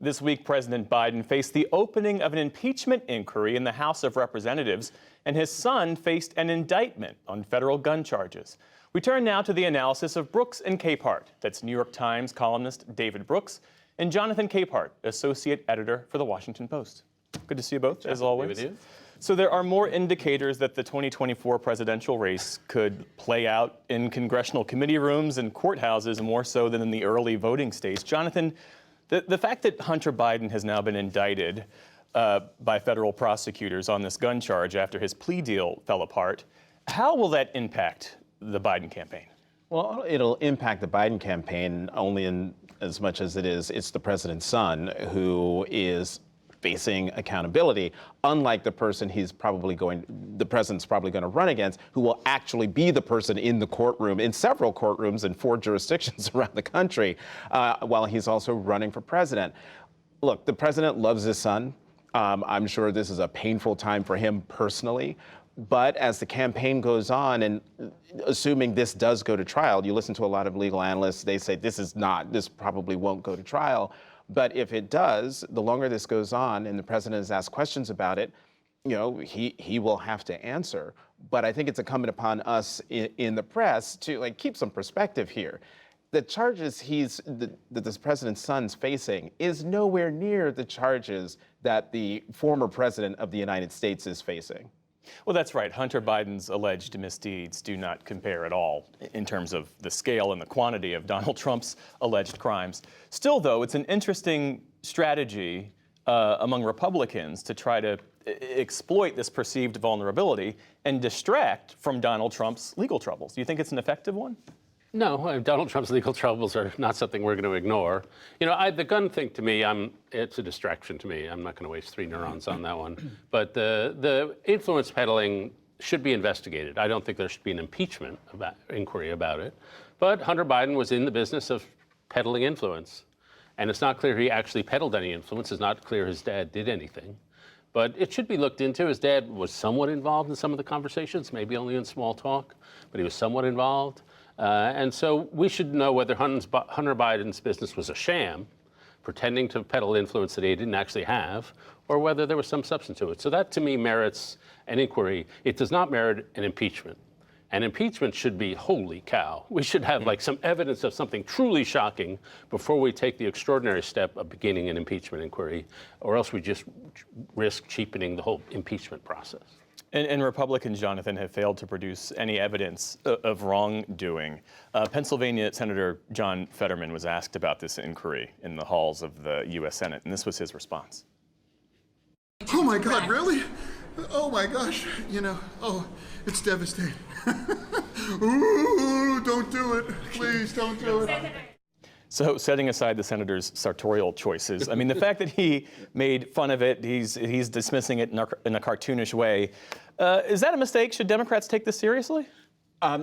This week, President Biden faced the opening of an impeachment inquiry in the House of Representatives, and his son faced an indictment on federal gun charges. We turn now to the analysis of Brooks and Capehart. That's New York Times columnist David Brooks and Jonathan Capehart, associate editor for The Washington Post. Good to see you both, as always. With you. So there are more indicators that the 2024 presidential race could play out in congressional committee rooms and courthouses more so than in the early voting states. Jonathan, the fact that Hunter Biden has now been indicted by federal prosecutors on this gun charge after his plea deal fell apart, how will that impact the Biden campaign? Well, it'll impact the Biden campaign only in as much as it's the president's son who is facing accountability, unlike the person the president's probably going to run against, who will actually be the person in the courtroom, in several courtrooms in 4 jurisdictions around the country, while he's also running for president. Look, the president loves his son. I'm sure this is a painful time for him personally. But as the campaign goes on, and assuming this does go to trial, you listen to a lot of legal analysts, they say this probably won't go to trial. But if it does, the longer this goes on and the president is asked questions about it, he will have to answer. But I think it's incumbent upon us in the press to keep some perspective here. The charges that this president's son's facing is nowhere near the charges that the former president of the United States is facing. Well, that's right. Hunter Biden's alleged misdeeds do not compare at all in terms of the scale and the quantity of Donald Trump's alleged crimes. Still, though, it's an interesting strategy among Republicans to try to exploit this perceived vulnerability and distract from Donald Trump's legal troubles. Do you think it's an effective one? No, Donald Trump's legal troubles are not something we're going to ignore. The gun thing to me, it's a distraction to me. I'm not going to waste 3 neurons on that one. But the influence peddling should be investigated. I don't think there should be an impeachment inquiry about it. But Hunter Biden was in the business of peddling influence. And it's not clear he actually peddled any influence. It's not clear his dad did anything. But it should be looked into. His dad was somewhat involved in some of the conversations, maybe only in small talk, but he was somewhat involved. And so we should know whether Hunter Biden's business was a sham, pretending to peddle influence that he didn't actually have, or whether there was some substance to it. So that, to me, merits an inquiry. It does not merit an impeachment. And impeachment should be, holy cow. We should have some evidence of something truly shocking before we take the extraordinary step of beginning an impeachment inquiry, or else we just risk cheapening the whole impeachment process. And Republicans, Jonathan, have failed to produce any evidence of wrongdoing. Pennsylvania Senator John Fetterman was asked about this inquiry in the halls of the U.S. Senate, and this was his response. Oh my God, really? Oh my gosh, it's devastating. Ooh, don't do it. Please don't do it. So setting aside the senator's sartorial choices, I mean, the fact that he made fun of it, he's dismissing it in a cartoonish way. Is that a mistake? Should Democrats take this seriously?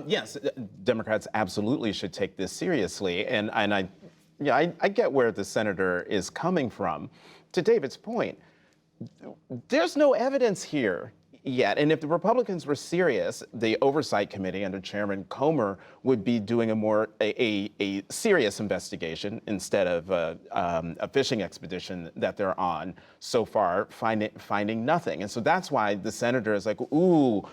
Yes, Democrats absolutely should take this seriously. And I get where the senator is coming from. To David's point, there's no evidence here yet. And if the Republicans were serious, the Oversight Committee under Chairman Comer would be doing a serious investigation instead of a fishing expedition that they're on so far, finding nothing. And so that's why the senator is like, ooh,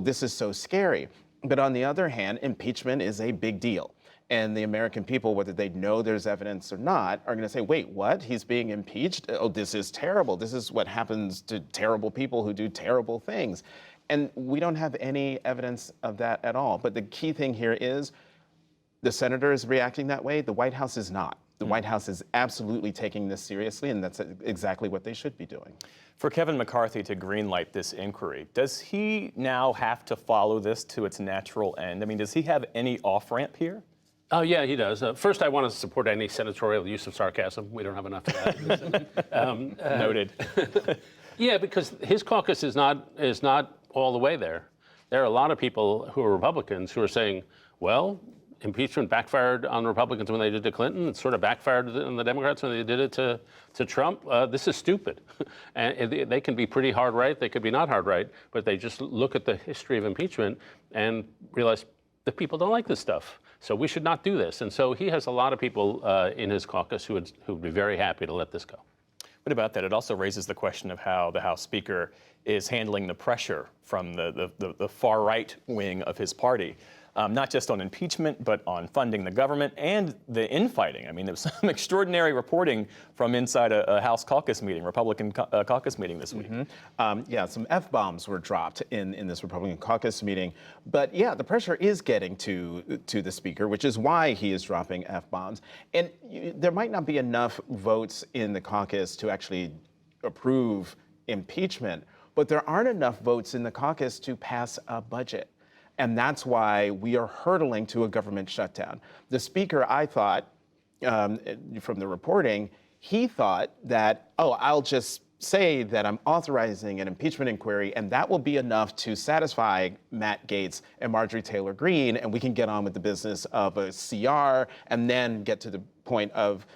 this is so scary. But on the other hand, impeachment is a big deal. And the American people, whether they know there's evidence or not, are going to say, wait, what? He's being impeached? Oh, this is terrible. This is what happens to terrible people who do terrible things. And we don't have any evidence of that at all. But the key thing here is the senator is reacting that way. The White House is not. The White House is absolutely taking this seriously, and that's exactly what they should be doing. For Kevin McCarthy to greenlight this inquiry, does he now have to follow this to its natural end? I mean, does he have any off-ramp here? Oh, yeah, he does. First, I want to support any senatorial use of sarcasm. We don't have enough of that. Noted. Yeah, because his caucus is not all the way there. There are a lot of people who are Republicans who are saying, well, impeachment backfired on Republicans when they did it to Clinton. It sort of backfired on the Democrats when they did it to Trump. This is stupid. And they can be pretty hard right. They could be not hard right. But they just look at the history of impeachment and realize the people don't like this stuff. So we should not do this. And so he has a lot of people in his caucus who would be very happy to let this go. What about that? It also raises the question of how the House Speaker is handling the pressure from the far right wing of his party, not just on impeachment, but on funding the government and the infighting. I mean, there was some extraordinary reporting from inside a House caucus meeting, Republican caucus meeting this week. Yeah, some F-bombs were dropped in this Republican caucus meeting. But yeah, the pressure is getting to the Speaker, which is why he is dropping F-bombs. And there might not be enough votes in the caucus to actually approve impeachment, but there aren't enough votes in the caucus to pass a budget. And that's why we are hurtling to a government shutdown. The Speaker, I thought, from the reporting, he thought that, oh, I'll just say that I'm authorizing an impeachment inquiry, and that will be enough to satisfy Matt Gaetz and Marjorie Taylor Greene, and we can get on with the business of a CR and then get to the point of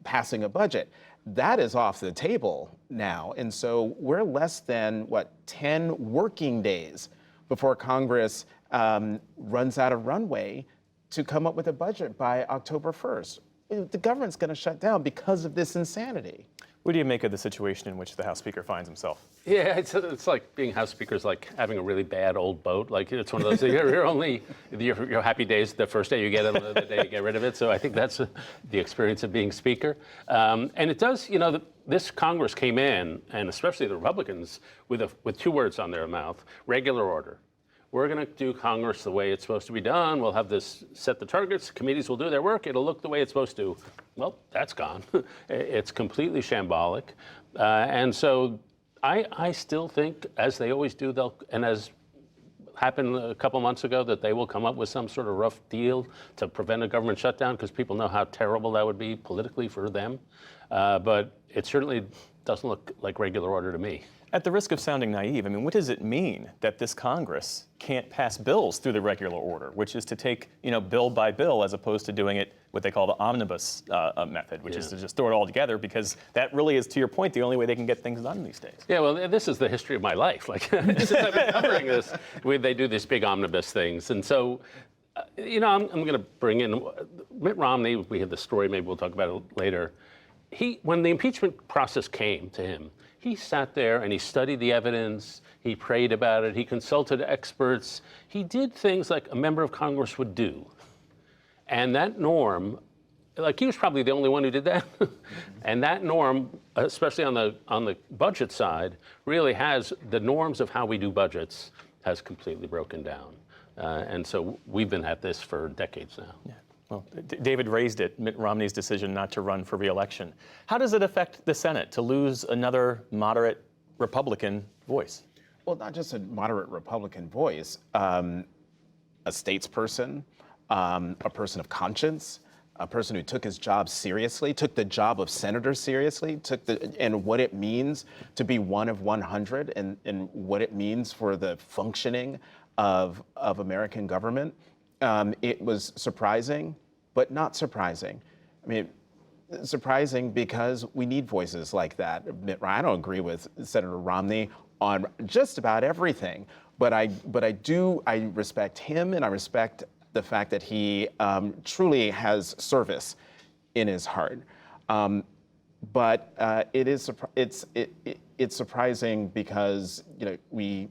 passing a budget. That is off the table now. And so we're less than, 10 working days before Congress runs out of runway to come up with a budget by October 1st. The government's going to shut down because of this insanity. What do you make of the situation in which the House Speaker finds himself? Yeah, it's like being House Speaker is like having a really bad old boat. Like it's one of those, you're only, your happy days the first day you get it, the day you get rid of it. So I think that's the experience of being Speaker. And it does, this Congress came in, and especially the Republicans, with 2 words on their mouth: regular order. We're going to do Congress the way it's supposed to be done. We'll have this, set the targets, committees will do their work, it'll look the way it's supposed to. Well, that's gone. It's completely shambolic. And so I still think, as they always do, and as happened a couple months ago, that they will come up with some sort of rough deal to prevent a government shutdown, because people know how terrible that would be politically for them. But it certainly doesn't look like regular order to me. At the risk of sounding naive, I mean, what does it mean that this Congress can't pass bills through the regular order, which is to take, bill by bill, as opposed to doing it what they call the omnibus method, which is to just throw it all together, because that really is, to your point, the only way they can get things done these days. Yeah, well, this is the history of my life. Like, since I've been covering this, they do these big omnibus things. And so, I'm going to bring in Mitt Romney. We had the story, maybe we'll talk about it later. When the impeachment process came to him, he sat there and he studied the evidence, he prayed about it, he consulted experts. He did things like a member of Congress would do. And that norm, like, he was probably the only one who did that. And that norm, especially on the budget side, really has the norms of how we do budgets has completely broken down. And so we've been at this for decades now. Yeah. Well, David raised it, Mitt Romney's decision not to run for re-election. How does it affect the Senate to lose another moderate Republican voice? Well, not just a moderate Republican voice, a statesperson, a person of conscience, a person who took his job seriously, took the job of senator seriously, and what it means to be one of 100, and what it means for the functioning of American government. It was surprising, but not surprising. I mean, surprising because we need voices like that. I don't agree with Senator Romney on just about everything, but I respect him, and I respect the fact that he truly has service in his heart. But it's surprising because the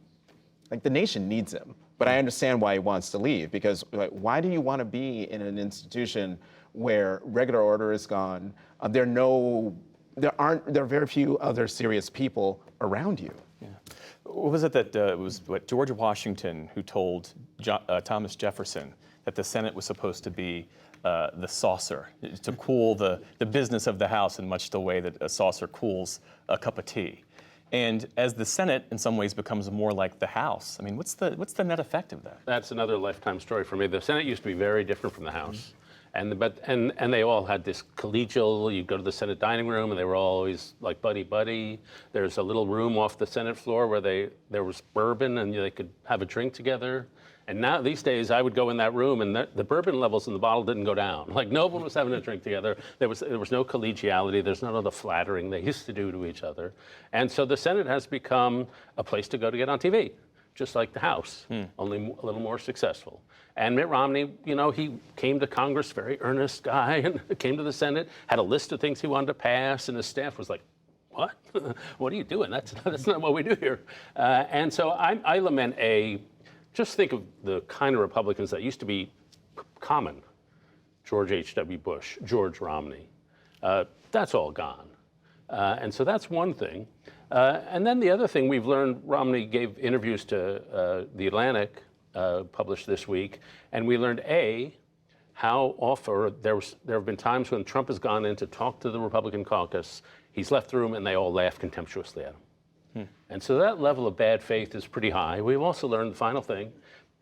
nation needs him. But I understand why he wants to leave, because why do you want to be in an institution where regular order is gone? There are very few other serious people around you. Yeah. What was it that it was George Washington who told Thomas Jefferson that the Senate was supposed to be the saucer, to cool the business of the House in much the way that a saucer cools a cup of tea? And as the Senate, in some ways, becomes more like the House, I mean, what's the net effect of that? That's another lifetime story for me. The Senate used to be very different from the House, and they all had this collegial. You go to the Senate dining room, and they were all always like buddy. There's a little room off the Senate floor where there was bourbon, and they could have a drink together. And now, these days, I would go in that room, and the bourbon levels in the bottle didn't go down. Like, no one was having a drink together. There was no collegiality. There's none of the flattering they used to do to each other. And so the Senate has become a place to go to get on TV. just like the House, only a little more successful. And Mitt Romney, you know, he came to Congress, very earnest guy, and came to the Senate, had a list of things he wanted to pass, and his staff was like, what? What are you doing? That's not what we do here. And so I lament just think of the kind of Republicans that used to be common. George H.W. Bush, George Romney. That's all gone. And so that's one thing. And then the other thing we've learned, Romney gave interviews to The Atlantic, published this week, and we learned, how often there have been times when Trump has gone in to talk to the Republican caucus, he's left the room and they all laugh contemptuously at him. And so that level of bad faith is pretty high. We've also learned the final thing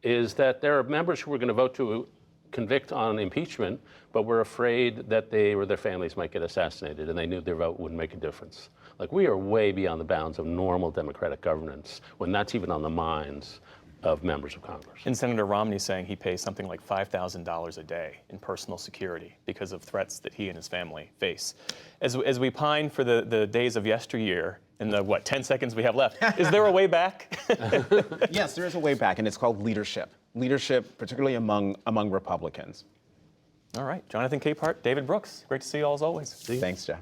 is that there are members who are going to vote to convict on impeachment, but were afraid that they or their families might get assassinated, and they knew their vote wouldn't make a difference. Like, we are way beyond the bounds of normal democratic governance when that's even on the minds of members of Congress. And Senator Romney saying he pays something like $5,000 a day in personal security because of threats that he and his family face. As we pine for the days of yesteryear, in the, 10 seconds we have left, is there a way back? Yes, there is a way back, and it's called leadership. Leadership, particularly among Republicans. All right, Jonathan Capehart, David Brooks, great to see you all as always. Thanks, Jeff.